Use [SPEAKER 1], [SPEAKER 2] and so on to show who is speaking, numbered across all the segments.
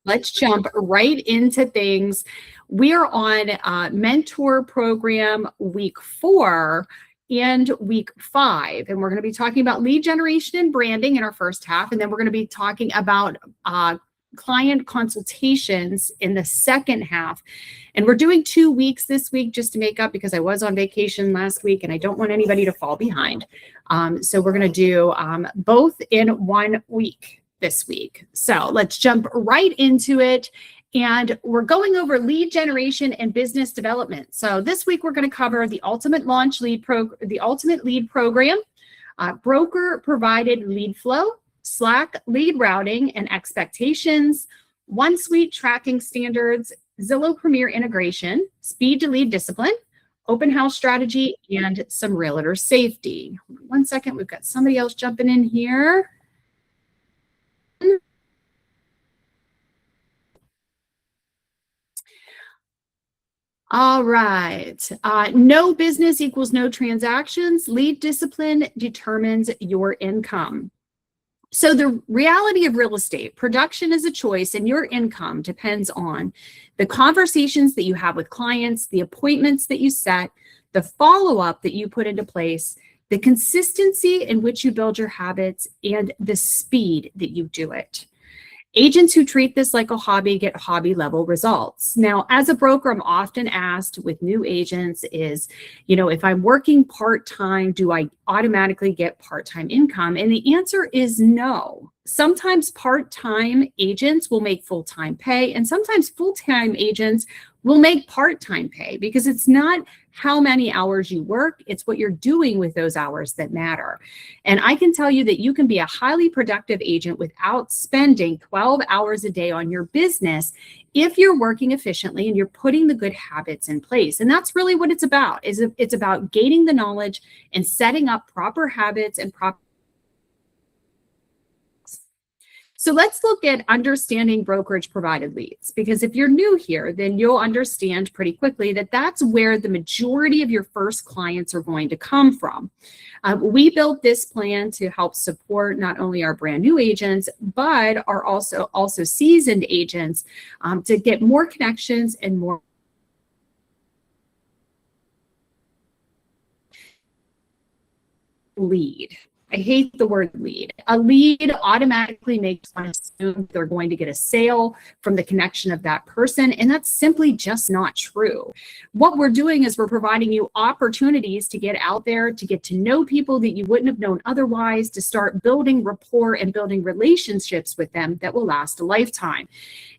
[SPEAKER 1] Let's jump right into things. We are on Mentor Program week 4 and week 5, and we're going to be talking about lead generation and branding in our first half, and then we're going to be talking about client consultations in the second half. And we're doing 2 weeks this week just to make up, because I was on vacation last week and I don't want anybody to fall behind. So we're going to do both in 1 week this week. So let's jump right into it. And we're going over lead generation and business development. So this week we're going to cover the ultimate lead program, broker provided lead flow, Slack lead routing and expectations, OneSuite tracking standards, Zillow Premier integration, speed to lead discipline, open house strategy, and some realtor safety. 1 second, we've got somebody else jumping in here. All right. No business equals no transactions. Lead discipline determines your income. So the reality of real estate, production is a choice, and your income depends on the conversations that you have with clients, the appointments that you set, the follow-up that you put into place, the consistency in which you build your habits, and the speed that you do it. Agents who treat this like a hobby get hobby level results. Now, as a broker, I'm often asked with new agents is, if I'm working part-time, do I automatically get part-time income? And the answer is no. Sometimes part-time agents will make full-time pay, and sometimes full-time agents will make part-time pay, because it's not how many hours you work, it's what you're doing with those hours that matter. And I can tell you that you can be a highly productive agent without spending 12 hours a day on your business if you're working efficiently and you're putting the good habits in place. And that's really what it's about. It's about gaining the knowledge and setting up proper habits and proper. So let's look at understanding brokerage provided leads, because if you're new here, then you'll understand pretty quickly that that's where the majority of your first clients are going to come from. We built this plan to help support not only our brand new agents, but are also seasoned agents to get more connections and more lead. I hate the word lead. A lead automatically makes one assume they're going to get a sale from the connection of that person, and that's simply just not true. What we're doing is we're providing you opportunities to get out there, to get to know people that you wouldn't have known otherwise, to start building rapport and building relationships with them that will last a lifetime.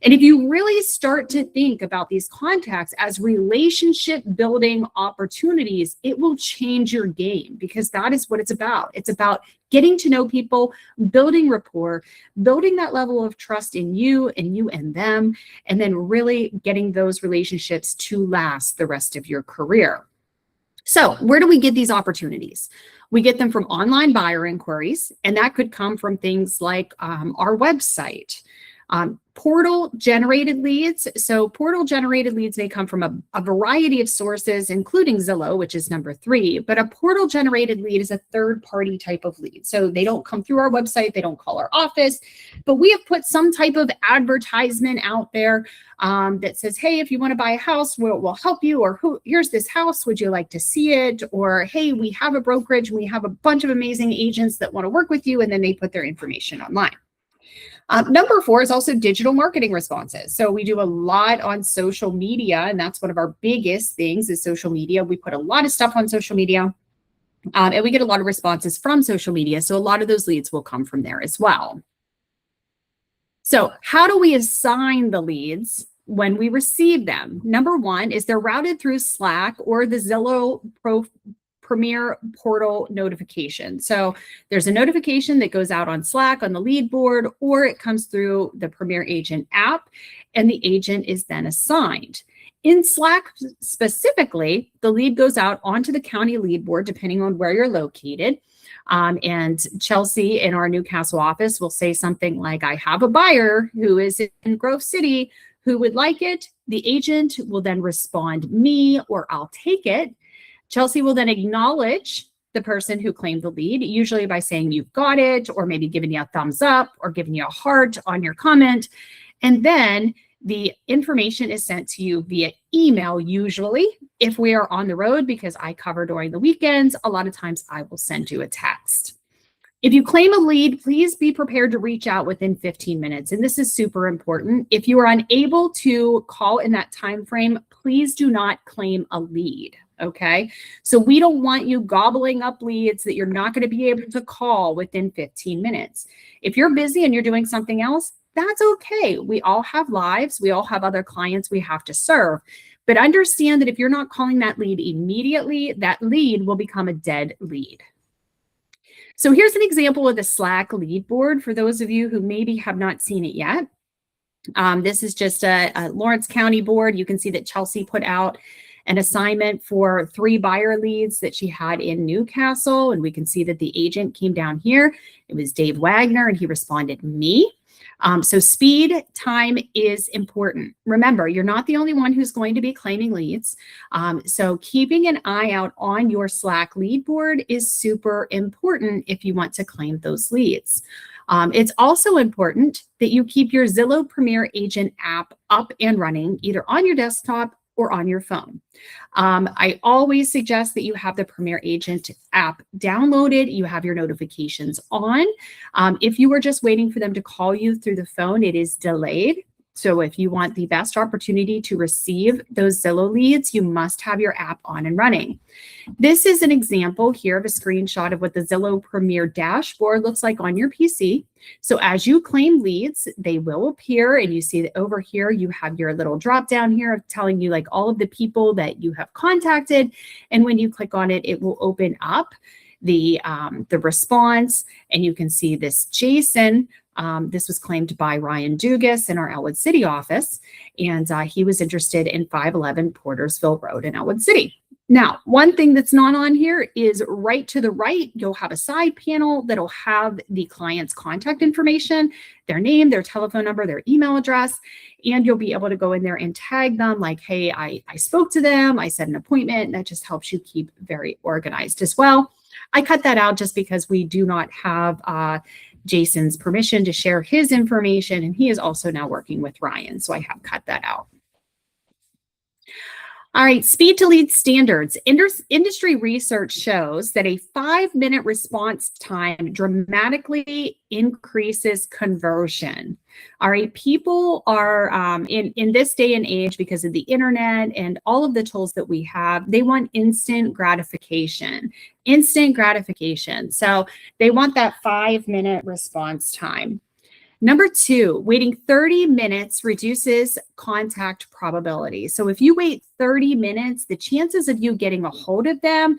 [SPEAKER 1] And if you really start to think about these contacts as relationship building opportunities, it will change your game, because that is what it's about. It's about getting to know people, building rapport, building that level of trust in you and them, and then really getting those relationships to last the rest of your career. So where do we get these opportunities? We get them from online buyer inquiries, and that could come from things like our website. Portal generated leads. So portal generated leads may come from a variety of sources, including Zillow, which is number 3, but a portal generated lead is a third party type of lead. So they don't come through our website, they don't call our office, but we have put some type of advertisement out there that says, hey, if you want to buy a house, we'll help you, or here's this house, would you like to see it? Or, hey, we have a brokerage, we have a bunch of amazing agents that want to work with you, and then they put their information online. Number 4 is also digital marketing responses. So we do a lot on social media, and that's one of our biggest things is social media. We put a lot of stuff on social media, and we get a lot of responses from social media. So a lot of those leads will come from there as well. So how do we assign the leads when we receive them? Number 1 is they're routed through Slack or the Zillow Premier portal notification. So there's a notification that goes out on Slack on the lead board, or it comes through the Premier Agent app, and the agent is then assigned. In Slack specifically, the lead goes out onto the county lead board, depending on where you're located. And Chelsea in our Newcastle office will say something like, I have a buyer who is in Grove City who would like it. The agent will then respond me, or I'll take it. Chelsea will then acknowledge the person who claimed the lead, usually by saying you've got it, or maybe giving you a thumbs up or giving you a heart on your comment. And then the information is sent to you via email, usually. If we are on the road, because I cover during the weekends, a lot of times I will send you a text. If you claim a lead, please be prepared to reach out within 15 minutes. And this is super important. If you are unable to call in that time frame, please do not claim a lead. Okay. So we don't want you gobbling up leads that you're not going to be able to call within 15 minutes. If you're busy and you're doing something else, that's okay. We all have lives. We all have other clients we have to serve. But understand that if you're not calling that lead immediately, that lead will become a dead lead. So here's an example of the Slack lead board for those of you who maybe have not seen it yet. This is just a Lawrence County board. You can see that Chelsea put out an assignment for 3 buyer leads that she had in Newcastle. And we can see that the agent came down here. It was Dave Wagner, and he responded, me. So speed time is important. Remember, you're not the only one who's going to be claiming leads. So keeping an eye out on your Slack lead board is super important if you want to claim those leads. It's also important that you keep your Zillow Premier Agent app up and running, either on your desktop or on your phone. I always suggest that you have the Premier Agent app downloaded, you have your notifications on. If you were just waiting for them to call you through the phone, it is delayed. So if you want the best opportunity to receive those Zillow leads, you must have your app on and running. This is an example here of a screenshot of what the Zillow Premier dashboard looks like on your PC. So as you claim leads, they will appear, and you see that over here, you have your little drop down here of telling you like all of the people that you have contacted. And when you click on it, it will open up the response, and you can see this Jason. This was claimed by Ryan Dugas in our Elwood City office, and he was interested in 511 Portersville Road in Elwood City. Now, one thing that's not on here is right to the right, you'll have a side panel that'll have the client's contact information, their name, their telephone number, their email address, and you'll be able to go in there and tag them like, hey, I spoke to them, I set an appointment, and that just helps you keep very organized as well. I cut that out just because we do not have Jason's permission to share his information, and he is also now working with Ryan, so I have cut that out. All right, speed to lead standards. Industry research shows that a 5-minute response time dramatically increases conversion. All right, people are in this day and age, because of the internet and all of the tools that we have, they want instant gratification. Instant gratification. So they want that 5-minute response time. Number 2, waiting 30 minutes reduces contact probability. So if you wait 30 minutes, the chances of you getting a hold of them,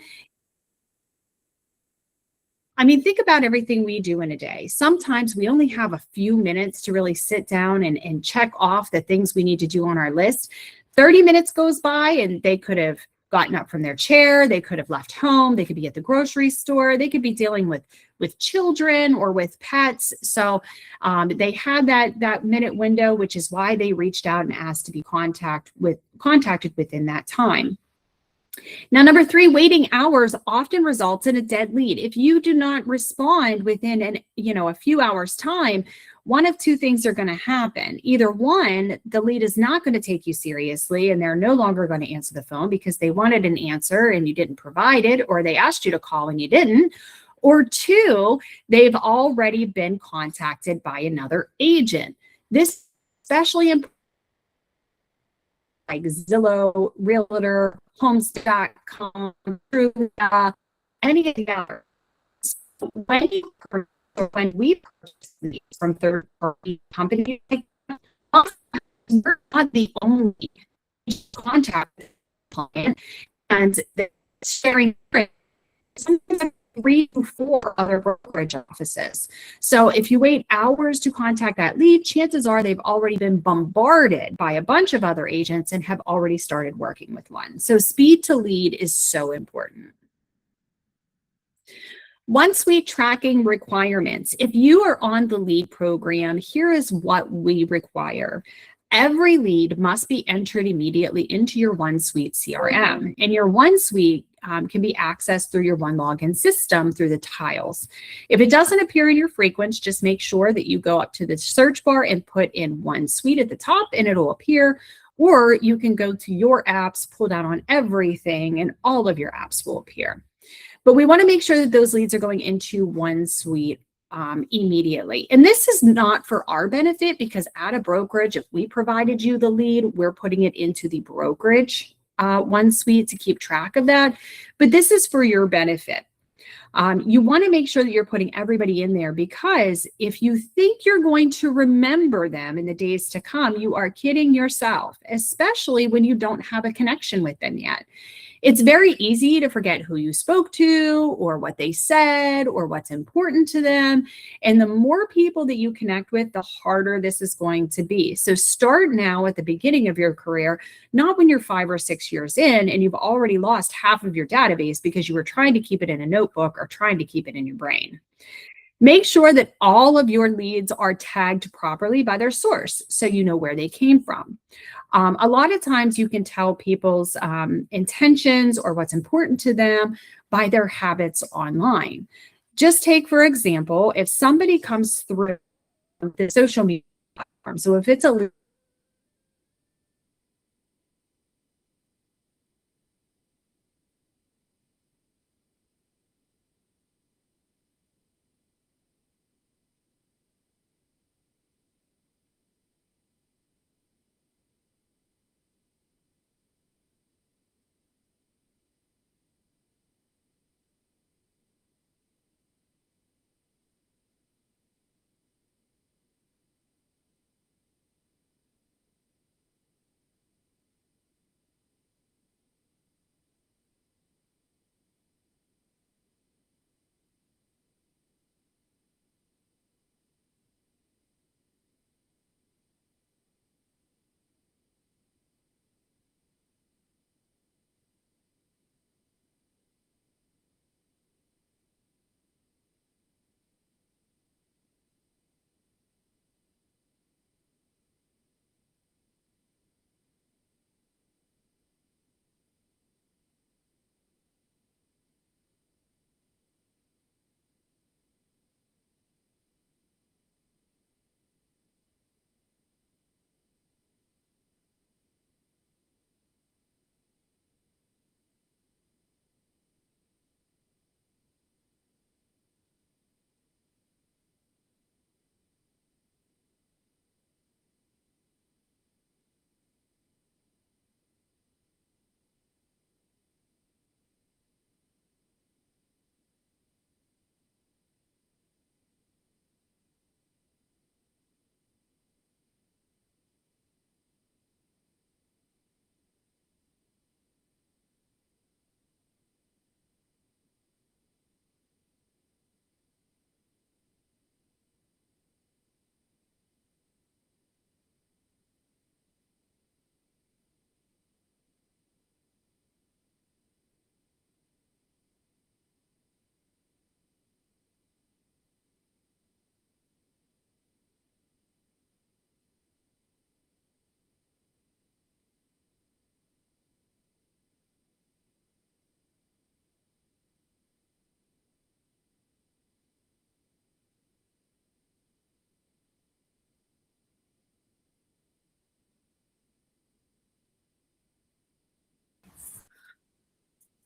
[SPEAKER 1] I mean, think about everything we do in a day. Sometimes we only have a few minutes to really sit down and check off the things we need to do on our list. 30 minutes goes by and they could have gotten up from their chair, they could have left home, they could be at the grocery store, they could be dealing with children or with pets. So they had that minute window, which is why they reached out and asked to be contacted within that time. Now, number 3, waiting hours often results in a dead lead. If you do not respond within a few hours time, one of 2 things are going to happen. Either 1, the lead is not going to take you seriously and they're no longer going to answer the phone because they wanted an answer and you didn't provide it, or they asked you to call and you didn't. Or 2, they've already been contacted by another agent. This especially important, like Zillow, Realtor, Homes.com, Trulia, any of the others. So when we purchase these from third-party companies, we're not the only contact client, and the sharing sometimes 3 to 4 other brokerage offices. So if you wait hours to contact that lead, chances are they've already been bombarded by a bunch of other agents and have already started working with one. So speed to lead is so important. One-suite tracking requirements. If you are on the lead program, here is what we require. Every lead must be entered immediately into your OneSuite CRM. And your OneSuite can be accessed through your one login system through the tiles. If it doesn't appear in your frequents, just make sure that you go up to the search bar and put in One Suite at the top and it'll appear. Or you can go to your apps, pull down on everything, and all of your apps will appear. But we want to make sure that those leads are going into One Suite immediately. And this is not for our benefit, because at a brokerage, if we provided you the lead, we're putting it into the brokerage One Suite to keep track of that. But this is for your benefit. You want to make sure that you're putting everybody in there, because if you think you're going to remember them in the days to come, you are kidding yourself, especially when you don't have a connection with them yet. It's very easy to forget who you spoke to or what they said or what's important to them. And the more people that you connect with, the harder this is going to be. So start now at the beginning of your career, not when you're 5 or 6 years in and you've already lost half of your database because you were trying to keep it in a notebook or trying to keep it in your brain. Make sure that all of your leads are tagged properly by their source so you know where they came from. A lot of times you can tell people's intentions or what's important to them by their habits online. Just take, for example, if somebody comes through the social media platform, so if it's a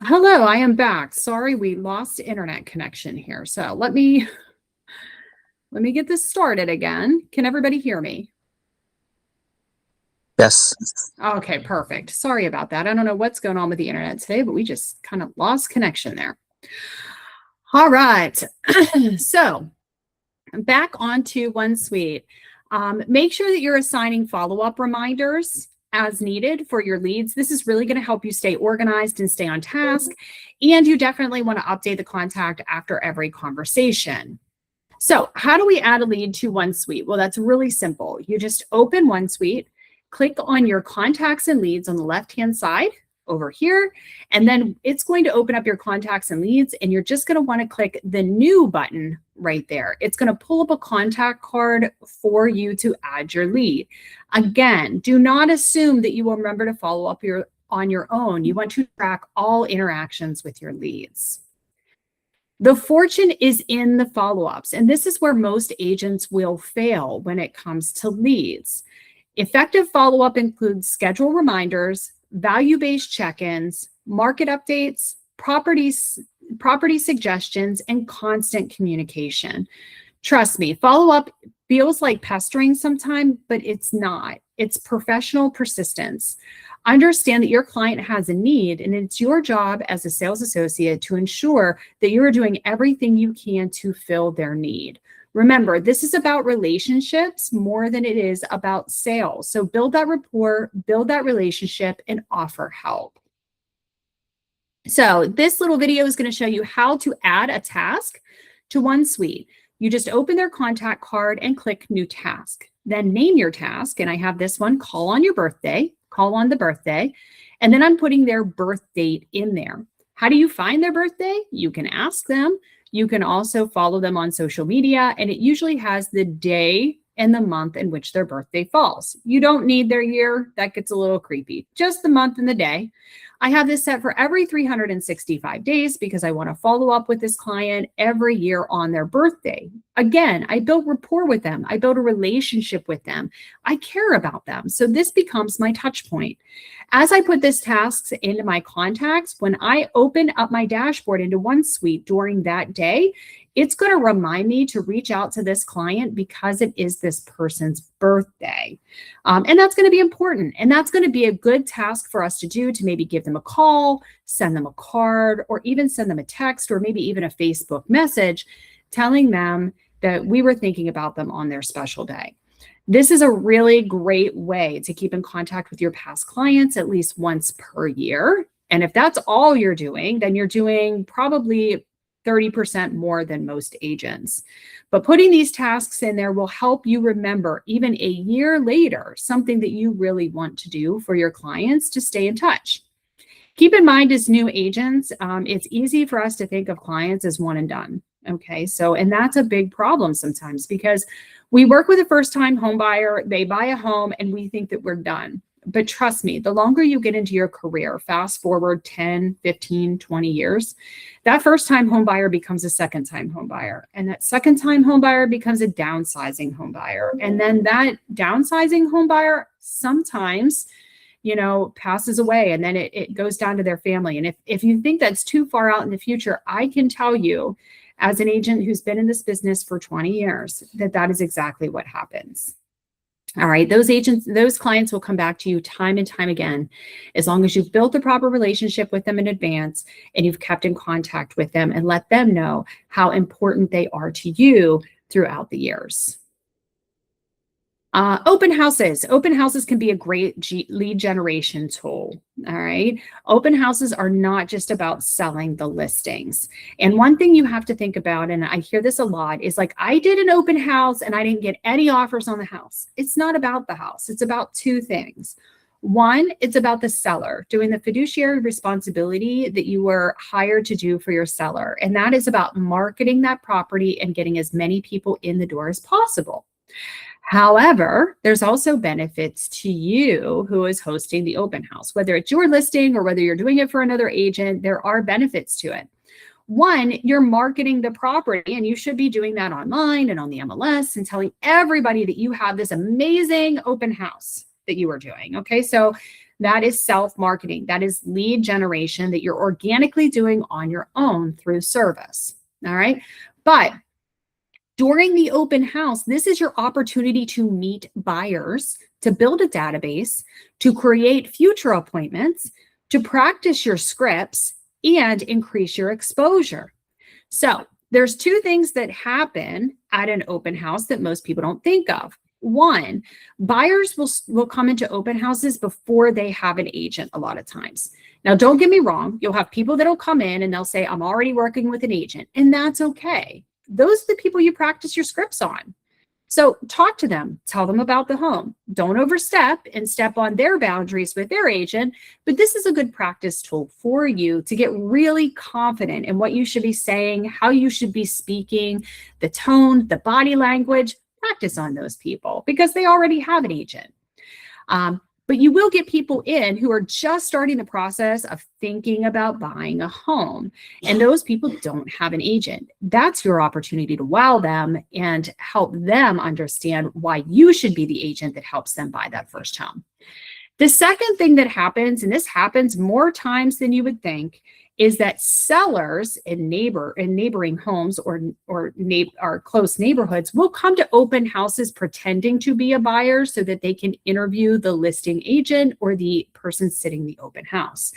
[SPEAKER 1] Hello, I am back. Sorry, we lost internet connection here. So let me get this started again. Can everybody hear me?
[SPEAKER 2] Yes.
[SPEAKER 1] Okay, perfect. Sorry about that. I don't know what's going on with the internet today, but we just kind of lost connection there. All right. So back onto One Suite. Make sure that you're assigning follow-up reminders as needed for your leads. This is really going to help you stay organized and stay on task. And you definitely want to update the contact after every conversation. So how do we add a lead to One Suite? Well, that's really simple. You just open One Suite, click on your contacts and leads on the left-hand side over here, and then it's going to open up your contacts and leads, and you're just going to want to click the new button right there. It's going to pull up a contact card for you to add your lead. Again, do not assume that you will remember to follow up on your own. You want to track all interactions with your leads. The fortune is in the follow-ups, and this is where most agents will fail when it comes to leads. Effective follow-up includes schedule reminders, value-based check-ins, market updates, property suggestions, and constant communication. Trust me, follow-up feels like pestering sometimes, but it's not. It's professional persistence. Understand that your client has a need, and it's your job as a sales associate to ensure that you're doing everything you can to fill their need. Remember, this is about relationships more than it is about sales. So build that rapport, build that relationship, and offer help. So this little video is going to show you how to add a task to OneSuite. You just open their contact card and click New Task. Then name your task, and I have this one, call on your birthday, call on the birthday, and then I'm putting their birth date in there. How do you find their birthday? You can ask them. You can also follow them on social media, and it usually has the day and the month in which their birthday falls. You don't need their year. That gets a little creepy. Just the month and the day. I have this set for every 365 days because I want to follow up with this client every year on their birthday. Again, I build rapport with them. I build a relationship with them. I care about them. So this becomes my touch point. As I put this tasks into my contacts, when I open up my dashboard into OneSuite during that day, it's going to remind me to reach out to this client because it is this person's birthday. And that's going to be important. And that's going to be a good task for us to do, to maybe give them a call, send them a card, or even send them a text, or maybe even a Facebook message telling them that we were thinking about them on their special day. This is a really great way to keep in contact with your past clients at least once per year. And if that's all you're doing, then you're doing probably 30% more than most agents. But putting these tasks in there will help you remember, even a year later, something that you really want to do for your clients to stay in touch. Keep in mind, as new agents, it's easy for us to think of clients as one and done. Okay, so, and that's a big problem sometimes because we work with a first-time home buyer, they buy a home, and we think that we're done. But trust me, the longer you get into your career, fast forward 10, 15, 20 years, that first-time home buyer becomes a second-time home buyer. And that second-time home buyer becomes a downsizing home buyer. And then that downsizing home buyer sometimes, you know, passes away, and then it goes down to their family. And if you think that's too far out in the future, I can tell you, as an agent who's been in this business for 20 years, that is exactly what happens. All right, those clients will come back to you time and time again, as long as you've built the proper relationship with them in advance and you've kept in contact with them and let them know how important they are to you throughout the years. Open houses. Open houses can be a great lead generation tool. All right. Open houses are not just about selling the listings. And one thing you have to think about, and I hear this a lot, is like, I did an open house and I didn't get any offers on the house. It's not about the house. It's about two things. One, it's about the seller doing the fiduciary responsibility that you were hired to do for your seller. And that is about marketing that property and getting as many people in the door as possible. However, there's also benefits to you who is hosting the open house, whether it's your listing or whether you're doing it for another agent, there are benefits to it. One, you're marketing the property, and you should be doing that online and on the MLS and telling everybody that you have this amazing open house that you are doing. Okay, so that is self-marketing. That is lead generation that you're organically doing on your own through service. All right, but during the open house, this is your opportunity to meet buyers, to build a database, to create future appointments, to practice your scripts, and increase your exposure. So there's two things that happen at an open house that most people don't think of. One, buyers will come into open houses before they have an agent a lot of times. Now, don't get me wrong. You'll have people that'll come in and they'll say, I'm already working with an agent, and that's okay. Those are the people you practice your scripts on. So talk to them, tell them about the home. Don't overstep and step on their boundaries with their agent, but this is a good practice tool for you to get really confident in what you should be saying, how you should be speaking, the tone, the body language. Practice on those people because they already have an agent. But you will get people in who are just starting the process of thinking about buying a home. And those people don't have an agent. That's your opportunity to wow them and help them understand why you should be the agent that helps them buy that first home. The second thing that happens, and this happens more times than you would think, is that sellers in neighboring homes or close neighborhoods will come to open houses pretending to be a buyer so that they can interview the listing agent or the person sitting the open house.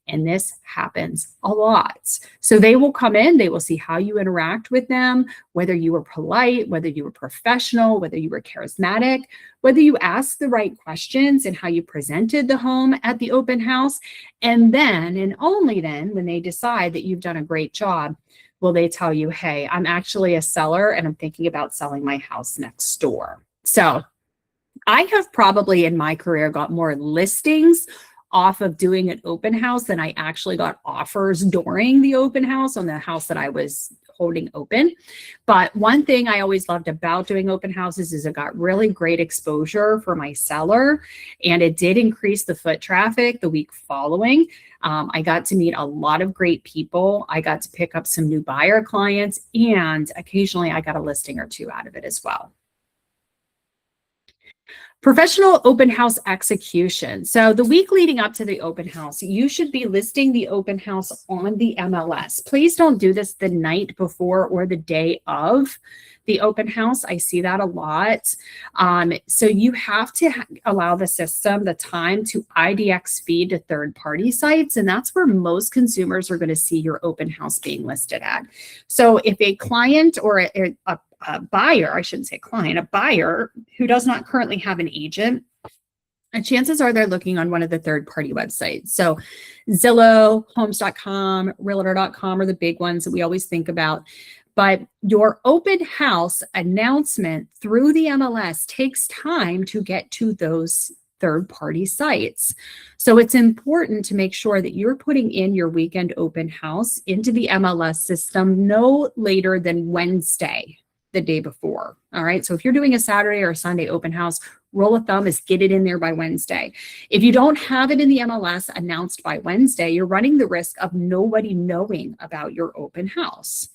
[SPEAKER 1] And this happens a lot. So they will come in, they will see how you interact with them, whether you were polite, whether you were professional, whether you were charismatic, whether you asked the right questions and how you presented the home at the open house. And then, and only then, when they decide that you've done a great job, will they tell you, hey, I'm actually a seller and I'm thinking about selling my house next door. So I have probably in my career got more listings off of doing an open house than I actually got offers during the open house on the house that I was holding open. But one thing I always loved about doing open houses is it got really great exposure for my seller, and it did increase the foot traffic the week following. I got to meet a lot of great people. I got to pick up some new buyer clients, and occasionally I got a listing or two out of it as well. Professional open house execution. So the week leading up to the open house, you should be listing the open house on the MLS. Please don't do this the night before or the day of the open house. I see that a lot. So you have to allow the system the time to IDX feed to third-party sites, and that's where most consumers are going to see your open house being listed at. So if a client or a buyer, I shouldn't say client, a buyer who does not currently have an agent, chances are they're looking on one of the third-party websites. So Zillow, Homes.com, Realtor.com are the big ones that we always think about. But your open house announcement through the MLS takes time to get to those third-party sites. So it's important to make sure that you're putting in your weekend open house into the MLS system no later than Wednesday, the day before. All right. So if you're doing a Saturday or a Sunday open house, rule of thumb is get it in there by Wednesday. If you don't have it in the MLS announced by Wednesday, you're running the risk of nobody knowing about your open house.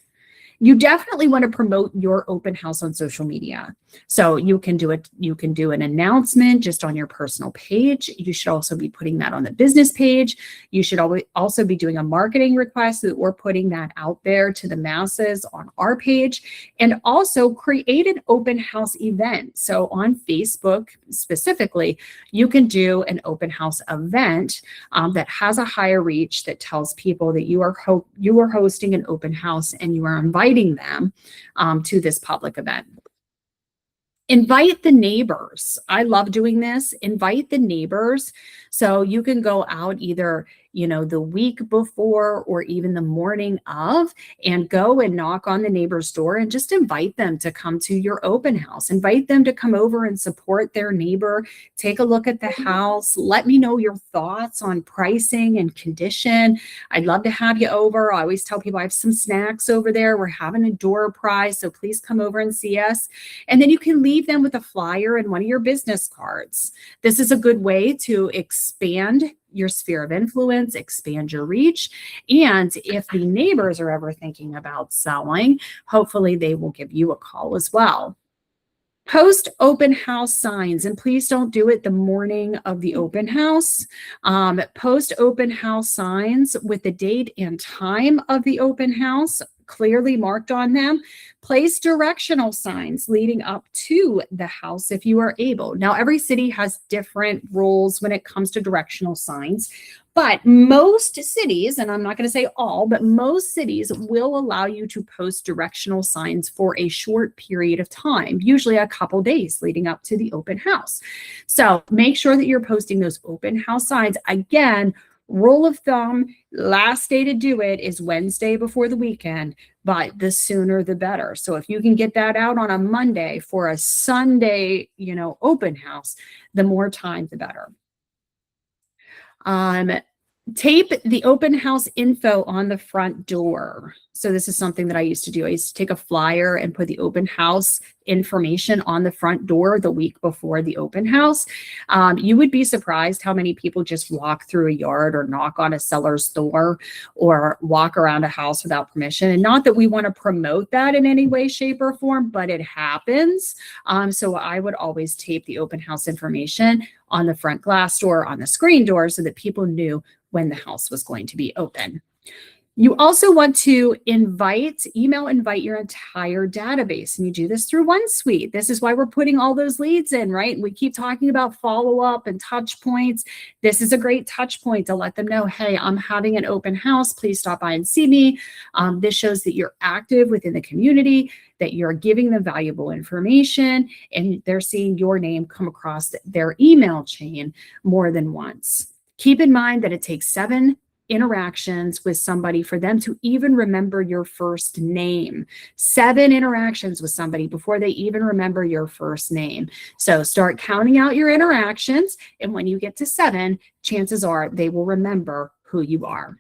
[SPEAKER 1] You definitely want to promote your open house on social media. So you can do it. You can do an announcement just on your personal page. You should also be putting that on the business page. You should also be doing a marketing request that we're putting that out there to the masses on our page, and also create an open house event. So on Facebook specifically, you can do an open house event that has a higher reach, that tells people that you are hosting an open house and you are inviting them to this public event. Invite the neighbors. I love doing this. Invite the neighbors. So you can go out either, the week before or even the morning of, and go and knock on the neighbor's door and just invite them to come to your open house. Invite them to come over and support their neighbor. Take a look at the house. Let me know your thoughts on pricing and condition. I'd love to have you over. I always tell people I have some snacks over there. We're having a door prize, so please come over and see us. And then you can leave them with a flyer and one of your business cards. This is a good way to expand your sphere of influence, expand your reach. And if the neighbors are ever thinking about selling, hopefully they will give you a call as well. Post open house signs, and please don't do it the morning of the open house. Post open house signs with the date and time of the open house clearly marked on them. Place directional signs leading up to the house if you are able. Now, every city has different rules when it comes to directional signs, but most cities, and I'm not going to say all, but most cities will allow you to post directional signs for a short period of time, usually a couple days leading up to the open house. So make sure that you're posting those open house signs. Again, rule of thumb, last day to do it is Wednesday before the weekend, but the sooner the better. So if you can get that out on a Monday for a Sunday, open house, the more time, the better. Tape the open house info on the front door. So this is something that I used to do. I used to take a flyer and put the open house information on the front door the week before the open house. You would be surprised how many people just walk through a yard or knock on a seller's door or walk around a house without permission. And not that we want to promote that in any way, shape, or form, but it happens. So I would always tape the open house information on the front glass door, on the screen door, so that people knew when the house was going to be open. You also want to email invite your entire database. And you do this through OneSuite. This is why we're putting all those leads in, right? We keep talking about follow-up and touch points. This is a great touch point to let them know, hey, I'm having an open house. Please stop by and see me. This shows that you're active within the community, that you're giving them valuable information, and they're seeing your name come across their email chain more than once. Keep in mind that it takes 7 interactions with somebody for them to even remember your first name. 7 interactions with somebody before they even remember your first name. So start counting out your interactions, and when you get to 7, chances are they will remember who you are.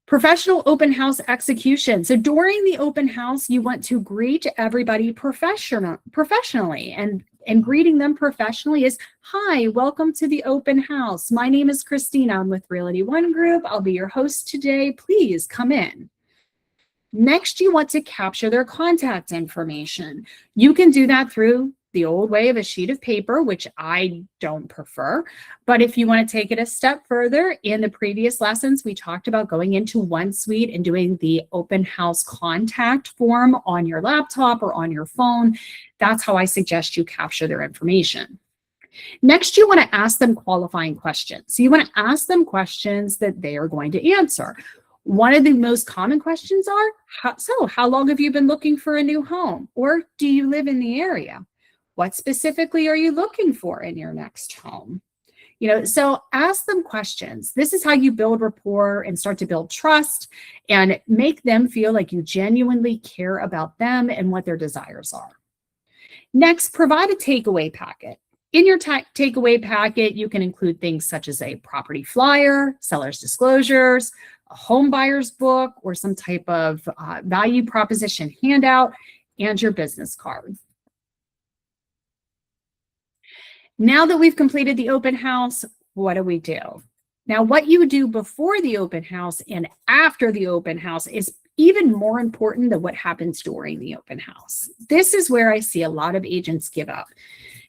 [SPEAKER 1] Professional open house execution. So during the open house, you want to greet everybody professionally. And greeting them professionally is, hi, welcome to the open house. My name is Christina. I'm with Realty One Group. I'll be your host today. Please come in. Next, you want to capture their contact information. You can do that through the old way of a sheet of paper, which I don't prefer. But if you want to take it a step further, in the previous lessons, we talked about going into OneSuite and doing the open house contact form on your laptop or on your phone. That's how I suggest you capture their information. Next, you want to ask them qualifying questions. So you want to ask them questions that they are going to answer. One of the most common questions are, how long have you been looking for a new home? Or do you live in the area? What specifically are you looking for in your next home? So ask them questions. This is how you build rapport and start to build trust and make them feel like you genuinely care about them and what their desires are. Next, provide a takeaway packet. In your takeaway packet, you can include things such as a property flyer, seller's disclosures, a home buyer's book, or some type of value proposition handout, and your business card. Now that we've completed the open house, what do we do? Now, what you do before the open house and after the open house is even more important than what happens during the open house. This is where I see a lot of agents give up.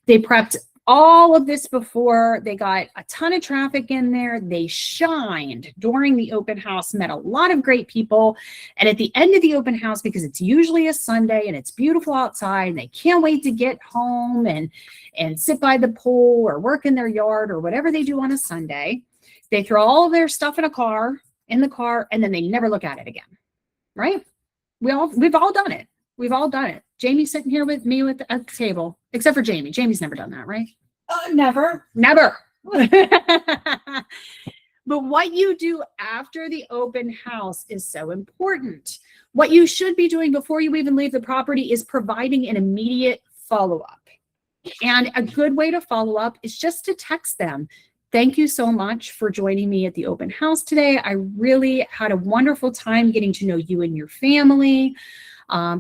[SPEAKER 1] They prepped all of this before, they got a ton of traffic in there, they shined during the open house, met a lot of great people, and at the end of the open house, because it's usually a Sunday and it's beautiful outside, and they can't wait to get home and sit by the pool or work in their yard or whatever they do on a Sunday, they throw all of their stuff in the car, and then they never look at it again, right? We've all done it. We've all done it. Jamie's sitting here with me at the table, except for Jamie. Jamie's never done that, right?
[SPEAKER 2] Never.
[SPEAKER 1] But what you do after the open house is so important. What you should be doing before you even leave the property is providing an immediate follow-up. And a good way to follow up is just to text them. Thank you so much for joining me at the open house today. I really had a wonderful time getting to know you and your family.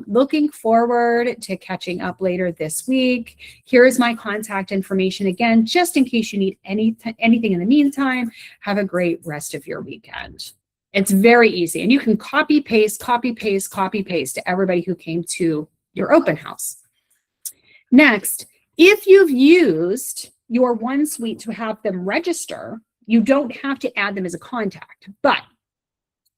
[SPEAKER 1] Looking forward to catching up later this week. Here is my contact information again, just in case you need anything in the meantime. Have a great rest of your weekend. It's very easy, and you can copy, paste to everybody who came to your open house. Next, if you've used your OneSuite to have them register, you don't have to add them as a contact. But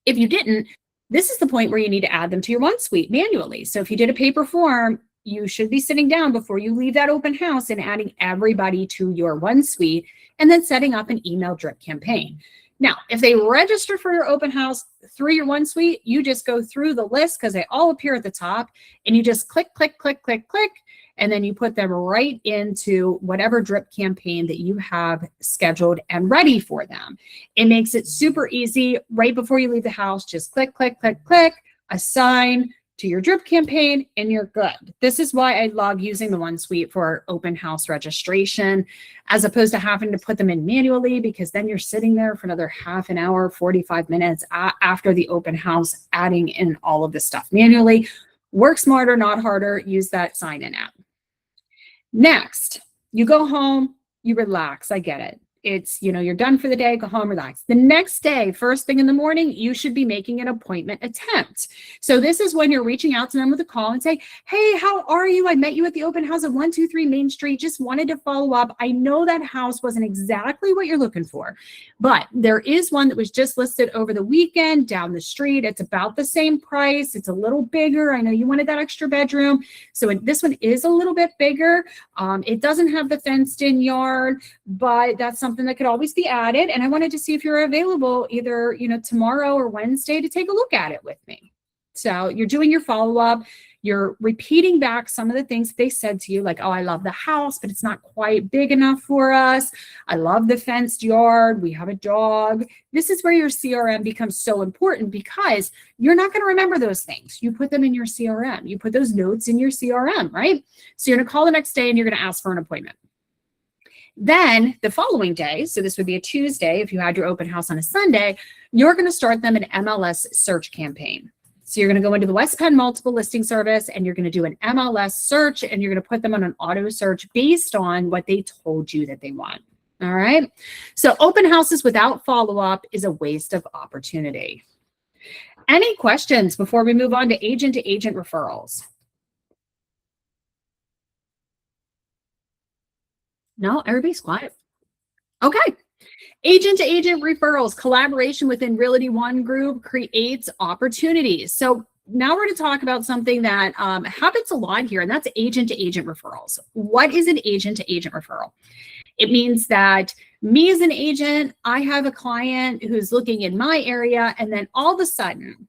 [SPEAKER 1] if you didn't, this is the point where you need to add them to your OneSuite manually. So if you did a paper form, you should be sitting down before you leave that open house and adding everybody to your OneSuite and then setting up an email drip campaign. Now, if they register for your open house through your OneSuite, you just go through the list because they all appear at the top, and you just click, and then you put them right into whatever drip campaign that you have scheduled and ready for them. It makes it super easy. Right before you leave the house, just click, assign, to your drip campaign, and you're good. This is why I love using the OneSuite for open house registration, as opposed to having to put them in manually, because then you're sitting there for another half an hour, 45 minutes after the open house, adding in all of this stuff manually. Work smarter, not harder. Use that sign-in app. Next, you go home, you relax. I get it. It's, you're done for the day, go home, relax. The next day, first thing in the morning, you should be making an appointment attempt. So this is when you're reaching out to them with a call and say, hey, how are you? I met you at the open house at 123 Main Street. Just wanted to follow up. I know that house wasn't exactly what you're looking for, but there is one that was just listed over the weekend down the street. It's about the same price. It's a little bigger. I know you wanted that extra bedroom. So this one is a little bit bigger. It doesn't have the fenced in yard, but that's something that could always be added. And I wanted to see if you're available either, tomorrow or Wednesday to take a look at it with me. So you're doing your follow-up. You're repeating back some of the things they said to you, like, oh, I love the house, but it's not quite big enough for us. I love the fenced yard. We have a dog. This is where your CRM becomes so important, because you're not going to remember those things. You put them in your CRM. You put those notes in your CRM, right? So you're going to call the next day and you're going to ask for an appointment. Then the following day, so this would be a Tuesday, if you had your open house on a Sunday, you're going to start them an MLS search campaign. So you're going to go into the West Penn Multiple Listing Service and you're going to do an MLS search, and you're going to put them on an auto search based on what they told you that they want. All right. So open houses without follow-up is a waste of opportunity. Any questions before we move on to agent referrals? No, everybody's quiet. Okay. Agent referrals, collaboration within Realty One Group creates opportunities. So now we're going to talk about something that happens a lot here, and that's agent referrals. What is an agent referral? It means that me as an agent, I have a client who's looking in my area, and then all of a sudden,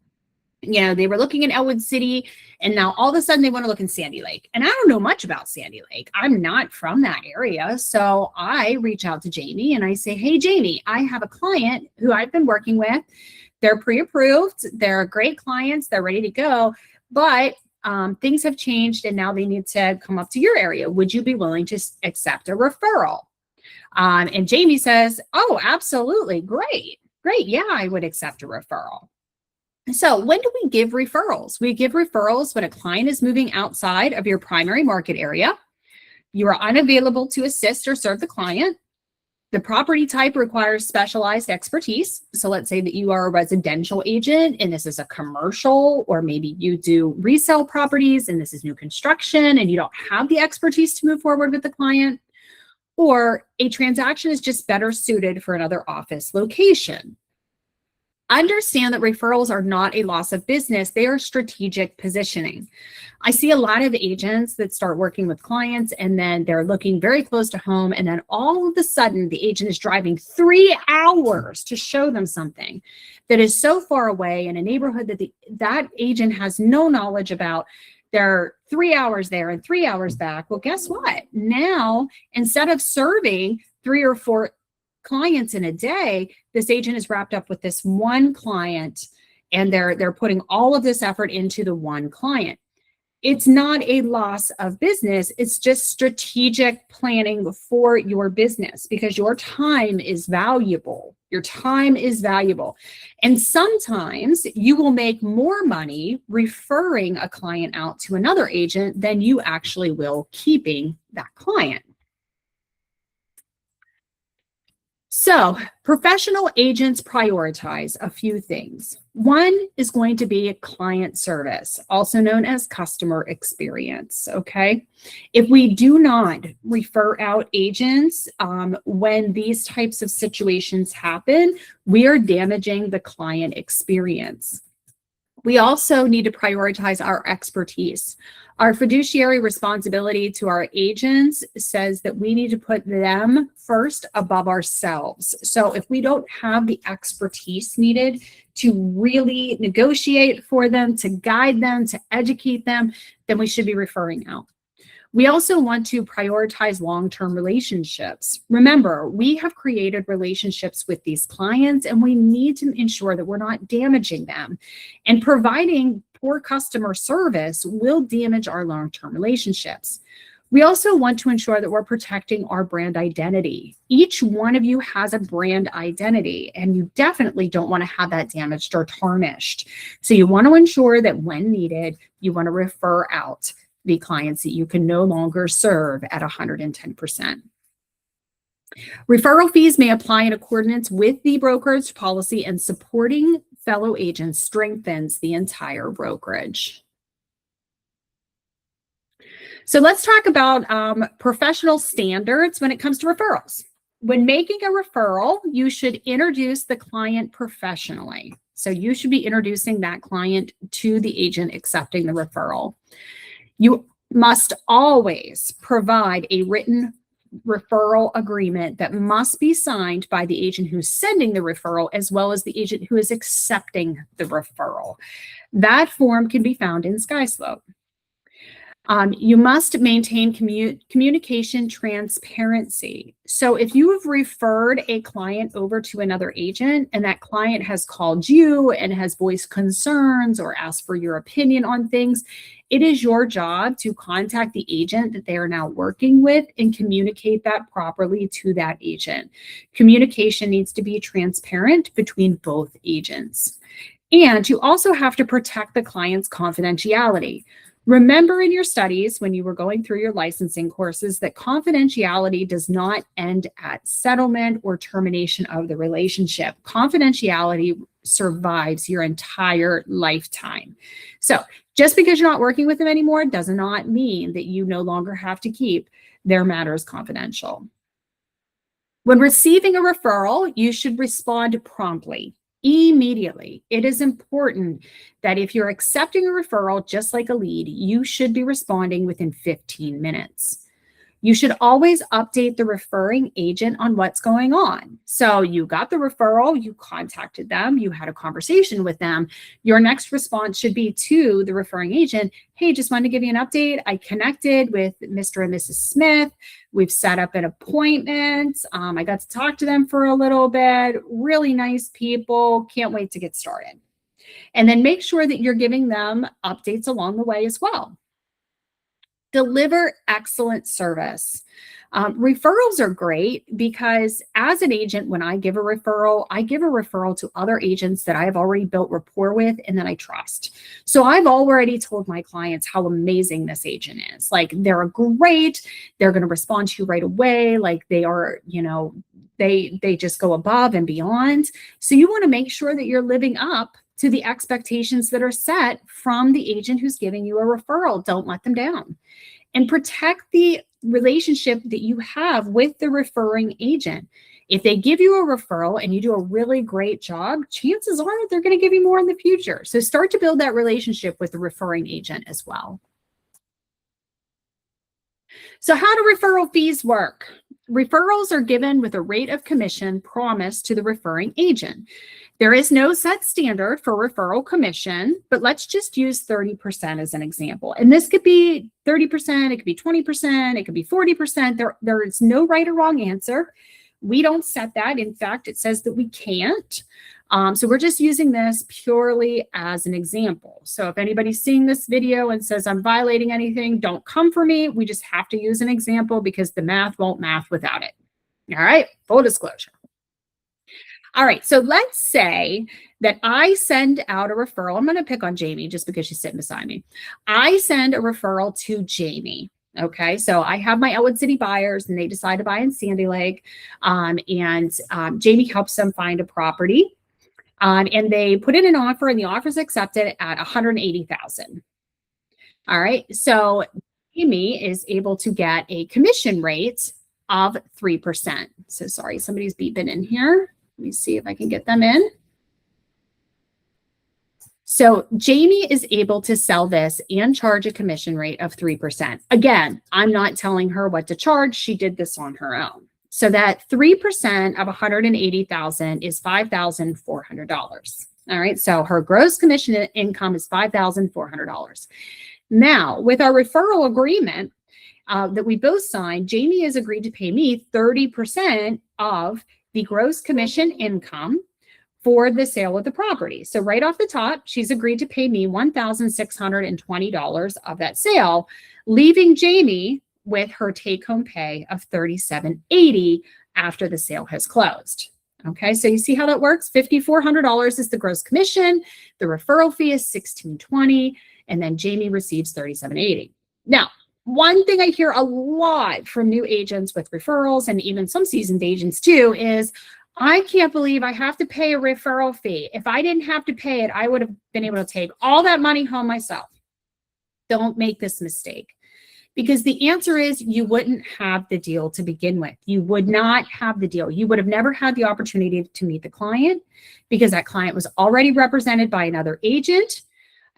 [SPEAKER 1] they were looking in Elwood City, and now all of a sudden they want to look in Sandy Lake. And I don't know much about Sandy Lake. I'm not from that area. So I reach out to Jamie and I say, hey, Jamie, I have a client who I've been working with. They're pre-approved. They're great clients. They're ready to go. But things have changed and now they need to come up to your area. Would you be willing to accept a referral? And Jamie says, oh, absolutely. Great. Yeah, I would accept a referral. So when do we give referrals? We give referrals when a client is moving outside of your primary market area. You are unavailable to assist or serve the client. The property type requires specialized expertise. So let's say that you are a residential agent and this is a commercial, or maybe you do resale properties and this is new construction and you don't have the expertise to move forward with the client. Or a transaction is just better suited for another office location. Understand that referrals are not a loss of business. They are strategic positioning. I see a lot of agents that start working with clients and then they're looking very close to home. And then all of a sudden the agent is driving 3 hours to show them something that is so far away in a neighborhood that that agent has no knowledge about. They're 3 hours there and 3 hours back. Well, guess what? Now, instead of serving 3 or 4 clients in a day, this agent is wrapped up with this one client and they're putting all of this effort into the one client. It's not a loss of business. It's just strategic planning for your business, because your time is valuable. Your time is valuable. And sometimes you will make more money referring a client out to another agent than you actually will keeping that client. So professional agents prioritize a few things. One is going to be client service, also known as customer experience, okay? If we do not refer out agents when these types of situations happen, we are damaging the client experience. We also need to prioritize our expertise. Our fiduciary responsibility to our agents says that we need to put them first above ourselves. So if we don't have the expertise needed to really negotiate for them, to guide them, to educate them, then we should be referring out. We also want to prioritize long-term relationships. Remember, we have created relationships with these clients and we need to ensure that we're not damaging them. And providing poor customer service will damage our long-term relationships. We also want to ensure that we're protecting our brand identity. Each one of you has a brand identity, and you definitely don't want to have that damaged or tarnished. So you want to ensure that when needed, you want to refer out the clients that you can no longer serve at 110%. Referral fees may apply in accordance with the brokerage policy, and supporting fellow agents strengthens the entire brokerage. So let's talk about professional standards when it comes to referrals. When making a referral, you should introduce the client professionally. So you should be introducing that client to the agent accepting the referral. You must always provide a written referral agreement that must be signed by the agent who's sending the referral, as well as the agent who is accepting the referral. That form can be found in SkySlope. You must maintain communication transparency. So if you have referred a client over to another agent and that client has called you and has voiced concerns or asked for your opinion on things, it is your job to contact the agent that they are now working with and communicate that properly to that agent. Communication needs to be transparent between both agents. And you also have to protect the client's confidentiality. Remember in your studies when you were going through your licensing courses that confidentiality does not end at settlement or termination of the relationship. Confidentiality survives your entire lifetime. So just because you're not working with them anymore does not mean that you no longer have to keep their matters confidential. When receiving a referral, you should respond promptly. Immediately. It is important that if you're accepting a referral, just like a lead, you should be responding within 15 minutes. You should always update the referring agent on what's going on. So you got the referral, you contacted them, you had a conversation with them. Your next response should be to the referring agent, hey, just wanted to give you an update. I connected with Mr. and Mrs. Smith. We've set up an appointment. I got to talk to them for a little bit. Really nice people. Can't wait to get started. And then make sure that you're giving them updates along the way as well. Deliver excellent service. Referrals are great because as an agent, when I give a referral to other agents that I've already built rapport with and that I trust. So I've already told my clients how amazing this agent is. Like they're great. They're going to respond to you right away. Like they are, they just go above and beyond. So you want to make sure that you're living up to the expectations that are set from the agent who's giving you a referral. Don't let them down. And protect the relationship that you have with the referring agent. If they give you a referral and you do a really great job, chances are they're going to give you more in the future. So start to build that relationship with the referring agent as well. So how do referral fees work? Referrals are given with a rate of commission promised to the referring agent. There is no set standard for referral commission, but let's just use 30% as an example. And this could be 30%, it could be 20%, it could be 40%. There is no right or wrong answer. We don't set that. In fact, it says that we can't. So we're just using this purely as an example. So if anybody's seeing this video and says I'm violating anything, don't come for me. We just have to use an example because the math won't math without it. All right, full disclosure. All right, so let's say that I send out a referral. I'm going to pick on Jamie just because she's sitting beside me. I send a referral to Jamie. Okay, so I have my Elwood City buyers and they decide to buy in Sandy Lake. Jamie helps them find a property. And they put in an offer and the offer is accepted at $180,000. All right, so Jamie is able to get a commission rate of 3%. So sorry, somebody's beeping in here. Let me see if I can get them in. So Jamie is able to sell this and charge a commission rate of 3%. Again, I'm not telling her what to charge. She did this on her own. So that 3% of $180,000 is $5,400. All right, so her gross commission income is $5,400. Now, with our referral agreement that we both signed, Jamie has agreed to pay me 30% of the gross commission income for the sale of the property. So right off the top, she's agreed to pay me $1,620 of that sale, leaving Jamie with her take-home pay of $3,780 after the sale has closed. Okay, so you see how that works? $5,400 is the gross commission. The referral fee is $1,620, and then Jamie receives $3,780. Now, one thing I hear a lot from new agents with referrals, and even some seasoned agents too, is I can't believe I have to pay a referral fee. If I didn't have to pay it, I would have been able to take all that money home myself. Don't make this mistake, because the answer is you wouldn't have the deal to begin with. You would not have the deal. You would have never had the opportunity to meet the client, because that client was already represented by another agent,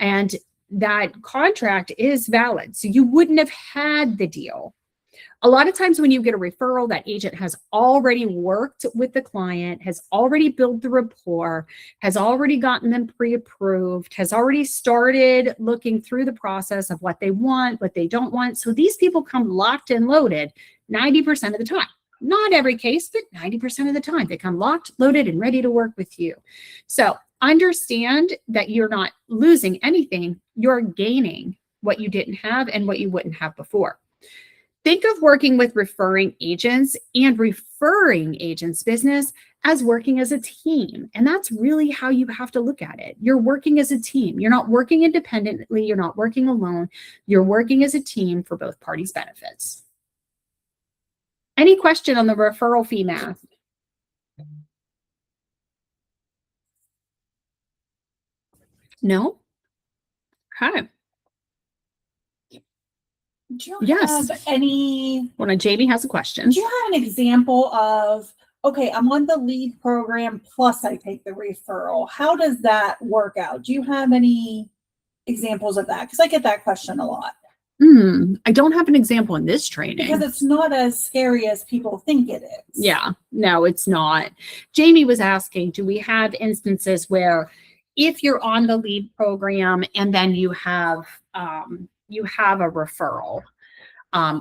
[SPEAKER 1] and that contract is valid. So you wouldn't have had the deal. A lot of times when you get a referral, that agent has already worked with the client, has already built the rapport, has already gotten them pre-approved, has already started looking through the process of what they want, what they don't want. So these people come locked and loaded 90% of the time. Not every case, but 90% of the time. They come locked, loaded, and ready to work with you. So understand that you're not losing anything. You're gaining what you didn't have and what you wouldn't have before. Think of working with referring agents and referring agents' business as working as a team. And that's really how you have to look at it. You're working as a team. You're not working independently. You're not working alone. You're working as a team for both parties' benefits. Any question on the referral fee math? No? Okay.
[SPEAKER 2] Do you
[SPEAKER 1] Yes.
[SPEAKER 2] have any?
[SPEAKER 1] Well, Jamie has a question.
[SPEAKER 2] Do you have an example of, okay, I'm on the lead program plus I take the referral? How does that work out? Do you have any examples of that? Because I get that question a lot.
[SPEAKER 1] I don't have an example in this training.
[SPEAKER 2] Because it's not as scary as people think it is.
[SPEAKER 1] Yeah, no, it's not. Jamie was asking, do we have instances where if you're on the lead program and then you have a referral,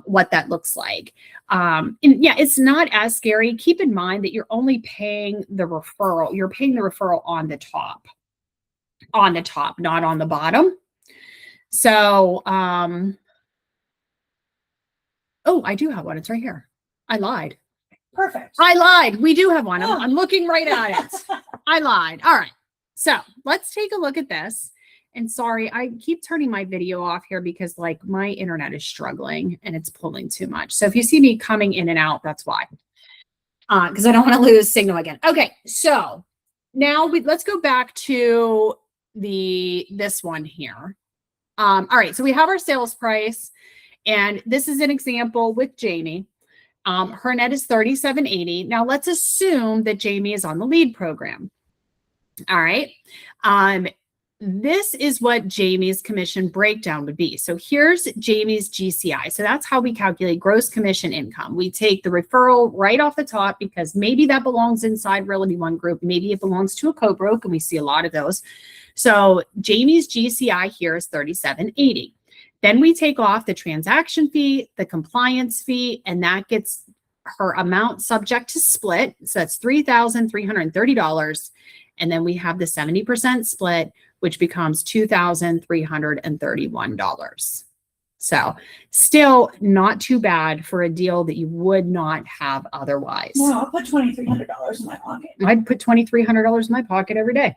[SPEAKER 1] what that looks like. And yeah, it's not as scary. Keep in mind that you're only paying the referral. You're paying the referral on the top, not on the bottom. So, oh, I do have one. It's right here. I lied.
[SPEAKER 2] Perfect.
[SPEAKER 1] I lied. We do have one. I'm looking right at it. I lied. All right. So let's take a look at this. And sorry, I keep turning my video off here because like my internet is struggling and it's pulling too much. So if you see me coming in and out, that's why. Because I don't want to lose signal again. Okay, so now let's go back to this one here. All right, so we have our sales price, and this is an example with Jamie. Her net is $3,780. Now let's assume that Jamie is on the lead program. All right. This is what Jamie's commission breakdown would be. So here's Jamie's GCI. So that's how we calculate gross commission income. We take the referral right off the top because maybe that belongs inside Realty One Group. Maybe it belongs to a co-broke, and we see a lot of those. So Jamie's GCI here is $3,780. Then we take off the transaction fee, the compliance fee, and that gets her amount subject to split. So that's $3,330. And then we have the 70% split, which becomes $2,331. So still not too bad for a deal that you would not have otherwise.
[SPEAKER 2] No, I'll put $2,300 in my pocket.
[SPEAKER 1] I'd put $2,300 in my pocket every day.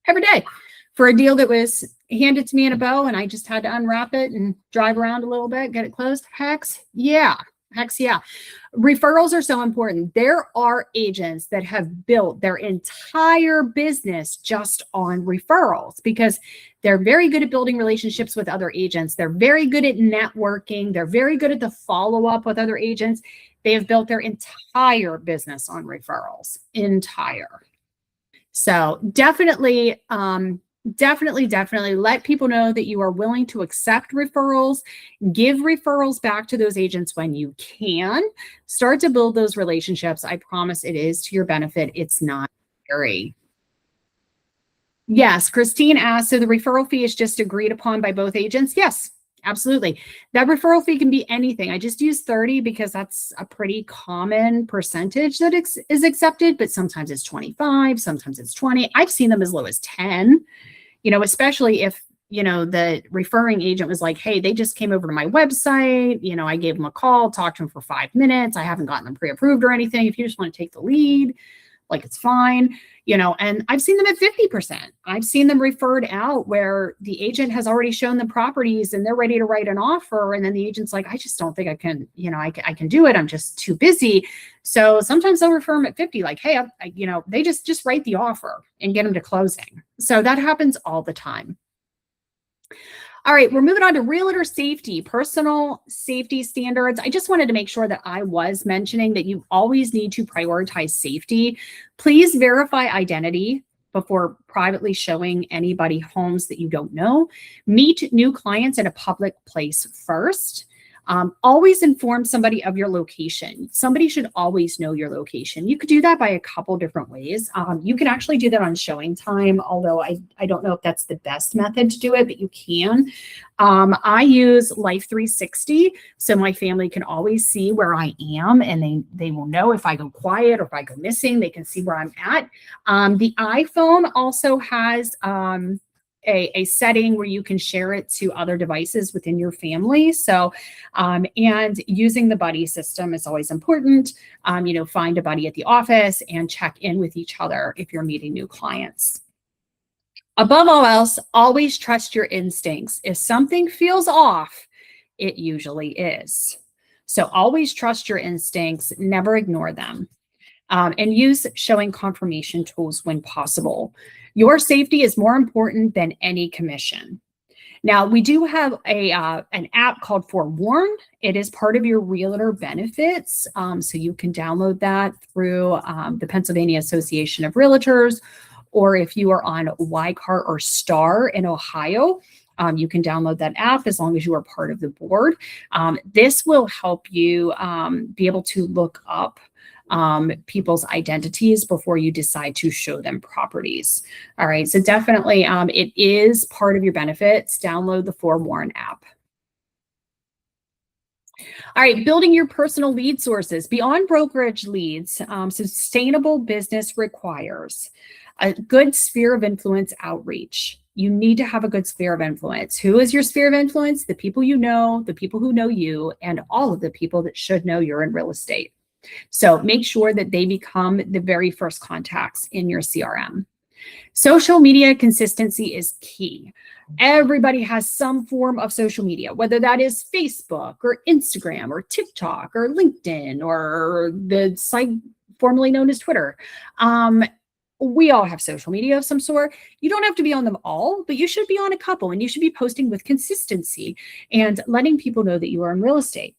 [SPEAKER 1] Every day. For a deal that was handed to me in a bow and I just had to unwrap it and drive around a little bit, get it closed. Heck yeah. Referrals are so important. There are agents that have built their entire business just on referrals because they're very good at building relationships with other agents. They're very good at networking. They're very good at the follow-up with other agents. They have built their entire business on referrals. Entire. So definitely let people know that you are willing to accept referrals. Give referrals back to those agents when you can. Start to build those relationships. I promise it is to your benefit. It's not scary. Yes, Christine asked, so the referral fee is just agreed upon by both agents? Yes, Absolutely. That referral fee can be anything. I just use 30 because that's a pretty common percentage that is accepted, but sometimes it's 25, sometimes it's 20. I've seen them as low as 10, especially if, the referring agent was like, hey, they just came over to my website. I gave them a call, talked to them for 5 minutes. I haven't gotten them pre-approved or anything. If you just want to take the lead, like it's fine, and I've seen them at 50%. I've seen them referred out where the agent has already shown the properties and they're ready to write an offer. And then the agent's like, I just don't think I can, I can do it. I'm just too busy. So sometimes they'll refer them at 50, like, hey, they just write the offer and get them to closing. So that happens all the time. All right, we're moving on to realtor safety, personal safety standards. I just wanted to make sure that I was mentioning that you always need to prioritize safety. Please verify identity before privately showing anybody homes that you don't know. Meet new clients at a public place first. Always inform somebody of your location. Somebody should always know your location. You could do that by a couple different ways. You can actually do that on showing time, although I don't know if that's the best method to do it, but you can. I use Life 360, so my family can always see where I am, and they will know if I go quiet or if I go missing. They can see where I'm at. The iPhone also has a setting where you can share it to other devices within your family. So, and using the buddy system is always important. Find a buddy at the office and check in with each other if you're meeting new clients. Above all else, always trust your instincts. If something feels off, it usually is. So always trust your instincts, never ignore them. And use showing confirmation tools when possible. Your safety is more important than any commission. Now, we do have an app called Forewarn. It is part of your realtor benefits. So you can download that through the Pennsylvania Association of Realtors, or if you are on YCAR or STAR in Ohio, you can download that app as long as you are part of the board. This will help you be able to look up people's identities before you decide to show them properties. All right, so definitely it is part of your benefits. Download the Forewarn app. All right, building your personal lead sources. Beyond brokerage leads, sustainable business requires a good sphere of influence outreach. You need to have a good sphere of influence. Who is your sphere of influence? The people you know, the people who know you, and all of the people that should know you're in real estate. So make sure that they become the very first contacts in your CRM. Social media consistency is key. Everybody has some form of social media, whether that is Facebook or Instagram or TikTok or LinkedIn or the site formerly known as Twitter. We all have social media of some sort. You don't have to be on them all, but you should be on a couple, and you should be posting with consistency and letting people know that you are in real estate.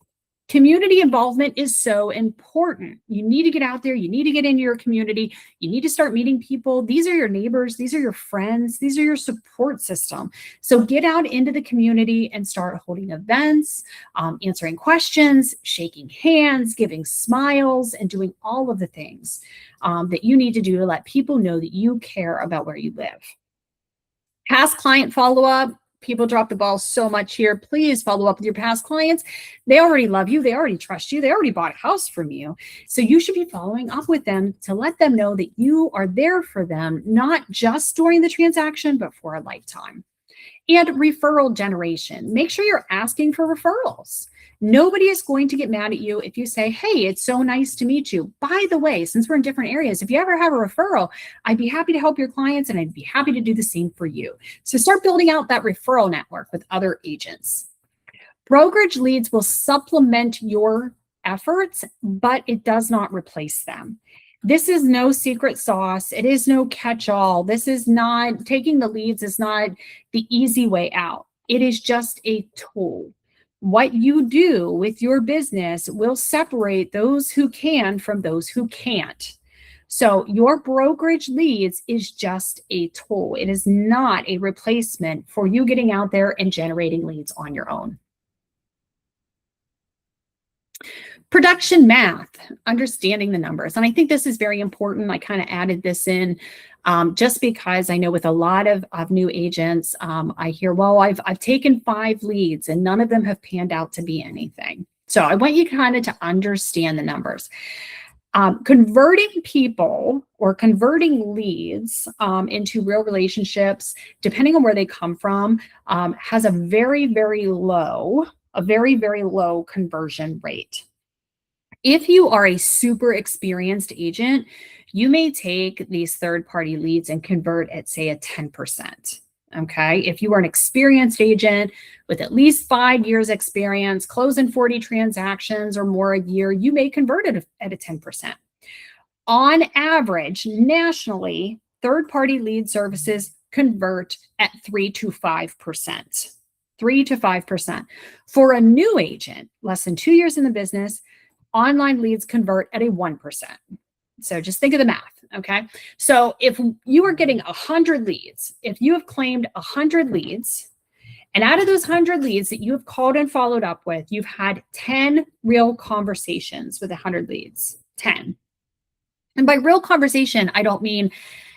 [SPEAKER 1] Community involvement is so important. You need to get out there. You need to get into your community. You need to start meeting people. These are your neighbors. These are your friends. These are your support system. So get out into the community and start holding events, answering questions, shaking hands, giving smiles, and doing all of the things that you need to do to let people know that you care about where you live. Past client follow-up. People drop the ball so much here. Please follow up with your past clients. They already love you. They already trust you. They already bought a house from you. So you should be following up with them to let them know that you are there for them, not just during the transaction, but for a lifetime. And referral generation. Make sure you're asking for referrals. Nobody is going to get mad at you if you say, hey, it's so nice to meet you. By the way, since we're in different areas, if you ever have a referral, I'd be happy to help your clients, and I'd be happy to do the same for you. So start building out that referral network with other agents. Brokerage leads will supplement your efforts, but it does not replace them. This is no secret sauce. It is no catch-all. This is not, taking the leads is not the easy way out. It is just a tool. What you do with your business will separate those who can from those who can't. So your brokerage leads is just a tool. It is not a replacement for you getting out there and generating leads on your own. Production math, understanding the numbers. And I think this is very important. I kind of added this in just because I know with a lot of new agents, I hear, well, I've taken 5 leads and none of them have panned out to be anything. So I want you kind of to understand the numbers. Converting people or converting leads into real relationships, depending on where they come from, has a very, very low conversion rate. If you are a super experienced agent, you may take these third-party leads and convert at, say, a 10%. Okay. If you are an experienced agent with at least 5 years experience, closing 40 transactions or more a year, you may convert it at a 10%. On average, nationally, third-party lead services convert at 3 to 5%. 3 to 5%. For a new agent, less than 2 years in the business, online leads convert at a 1%. So just think of the math, okay? So if you are getting 100 leads, if you have claimed 100 leads, and out of those 100 leads that you have called and followed up with, you've had 10 real conversations with 100 leads, 10. And by real conversation, I don't mean,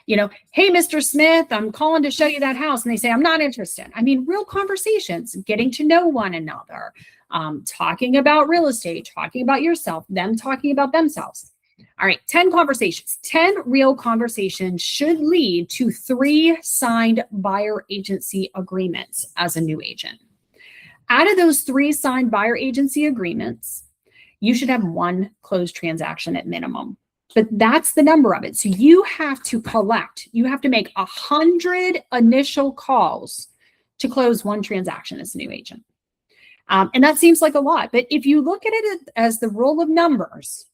[SPEAKER 1] hey, Mr. Smith, I'm calling to show you that house. And they say, I'm not interested. I mean, real conversations, getting to know one another, talking about real estate, talking about yourself, them talking about themselves. All right, 10 conversations. 10 real conversations should lead to 3 signed buyer agency agreements as a new agent. Out of those 3 signed buyer agency agreements, you should have 1 closed transaction at minimum. But that's the number of it. So you have to make 100 initial calls to close 1 transaction as a new agent. And that seems like a lot, but if you look at it as the rule of numbers,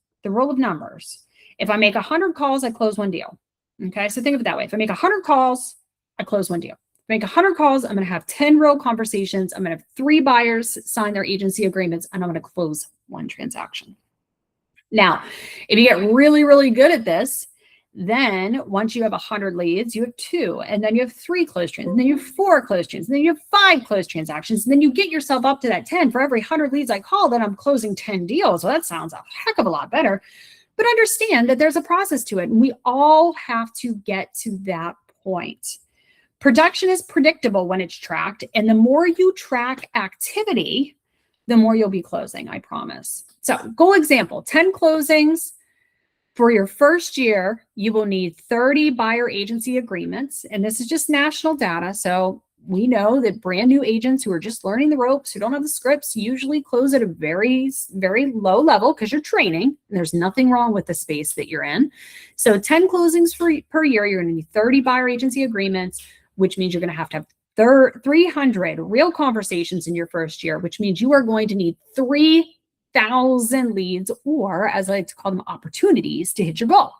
[SPEAKER 1] if I make 100 calls, I close 1 deal. Okay, so think of it that way. If I make 100 calls, I close 1 deal. If I make 100 calls, I'm going to have 10 real conversations. I'm going to have 3 buyers sign their agency agreements, and I'm going to close 1 transaction. Now, if you get really, really good at this, then once you have 100 leads, you have 2, and then you have 3 closed transactions, and then you have 4 closed transactions, and then you have 5 closed transactions, and then you get yourself up to that 10. For every 100 leads I call, then I'm closing 10 deals. Well, that sounds a heck of a lot better. But understand that there's a process to it, and we all have to get to that point. Production is predictable when it's tracked, and the more you track activity, the more you'll be closing, I promise. So, goal example, 10 closings. For your first year, you will need 30 buyer agency agreements, and this is just national data. So we know that brand new agents who are just learning the ropes, who don't have the scripts, usually close at a very, very low level because you're training. And there's nothing wrong with the space that you're in. So 10 closings per year, you're going to need 30 buyer agency agreements, which means you're going to have 300 real conversations in your first year, which means you are going to need 3,000 leads, or as I like to call them, opportunities to hit your goal.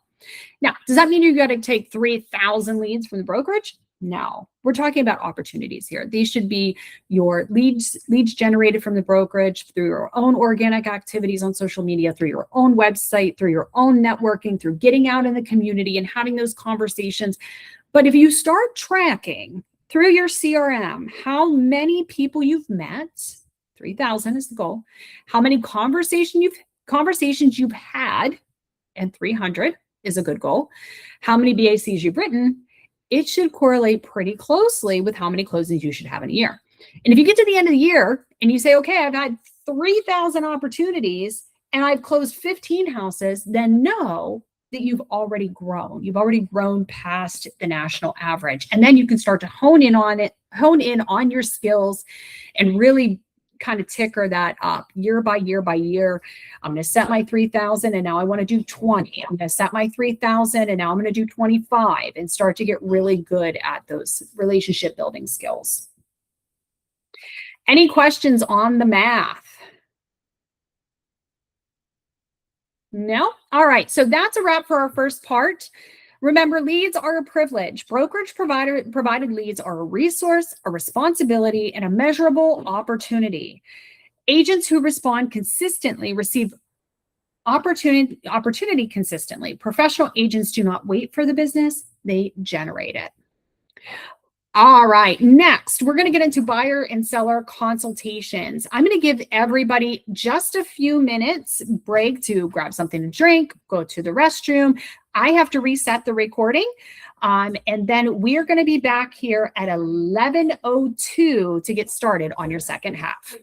[SPEAKER 1] Now, does that mean you got to take 3,000 leads from the brokerage? No, we're talking about opportunities here. These should be your leads generated from the brokerage through your own organic activities on social media, through your own website, through your own networking, through getting out in the community and having those conversations. But if you start tracking through your CRM how many people you've met, 3,000 is the goal, how many conversations you've had, and 300 is a good goal, how many BACs you've written, it should correlate pretty closely with how many closings you should have in a year. And if you get to the end of the year and you say, okay, I've had 3,000 opportunities and I've closed 15 houses, then know that you've already grown. You've already grown past the national average. And then you can start to hone in on your skills and really kind of ticker that up year by year by year. I'm going to set my 3,000 and now I want to do 20. I'm going to set my 3,000 and now I'm going to do 25 and start to get really good at those relationship building skills. Any questions on the math? No? All right. So that's a wrap for our first part. Remember, leads are a privilege. Brokerage provided leads are a resource, a responsibility, and a measurable opportunity. Agents who respond consistently receive opportunity consistently. Professional agents do not wait for the business, they generate it. All right, next, we're going to get into buyer and seller consultations. I'm going to give everybody just a few minutes break to grab something to drink, go to the restroom. I have to reset the recording. And then we are going to be back here at 11:02 to get started on your second half.